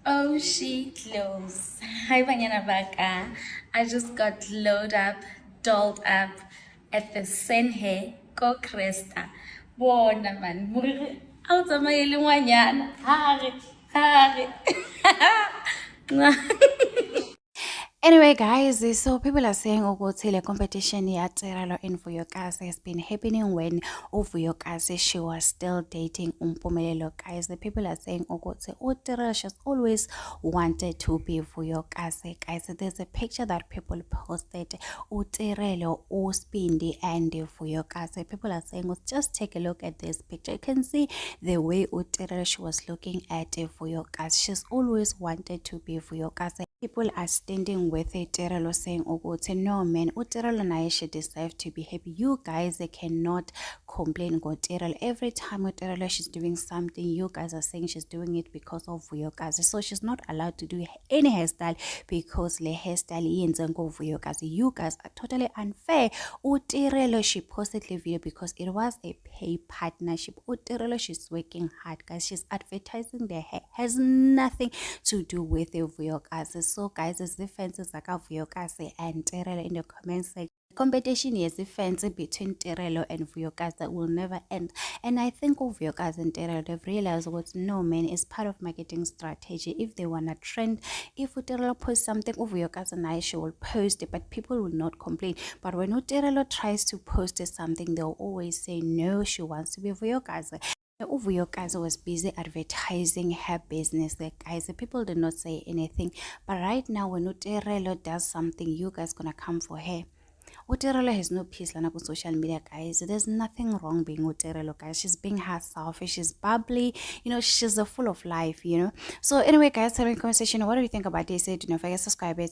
Oh, she glows. Hi, Banyana Baka. I just got loaded up, dolled up at the Senhe Ko Cresta. Bona man. Out of my Luanyana. Hari, hari. Anyway, guys, so people are saying the competition at Tiralo in Vuyokazi has been happening when Vuyokazi she was still dating Umpumelelo. Guys, the people are saying Tiralo she has always wanted to be Vuyokazi. Guys, there's a picture that people posted Tiralo, Spindi, and Vuyokazi. People are saying, just take a look at this picture. You can see the way Tiralo she was looking at Vuyokazi. She's always wanted to be Vuyokazi. People are standing with it, Tirelo saying, no man, Tirelo naye she deserves to be happy. You guys, they cannot complain go Tirelo. Every time Tirelo she's doing something, you guys are saying she's doing it because of Vuyokazi. So she's not allowed to do any hairstyle because le hairstyle yenze ngo Vuyokazi. You guys are totally unfair. Tirelo she posted the video because it was a pay partnership. Tirelo she's working hard, guys. She's advertising the hair. Has nothing to do with the Vuyokazi. So guys, it's the fences like Vuyokazi and Tirelo in the comments section. Competition is the fence between Tirelo and Vuyokazi that will never end. And I think Vuyokazi and Tirelo they've realized what no man is part of marketing strategy. If they wanna trend, if Tirelo posts something, Vuyokazi and Aisha will post it, but people will not complain. But when Tirelo tries to post something, they'll always say no, she wants to be Vuyokazi. Vuyokazi was busy advertising her business. The guys, the people did not say anything. But right now, when Tirelo does something, you guys gonna come for her. Tirelo has no peace on social media, guys. There's nothing wrong being Tirelo, guys. She's being herself. She's bubbly. She's full of life, So anyway, guys, having a conversation. What do you think about this? Do not forget to subscribe.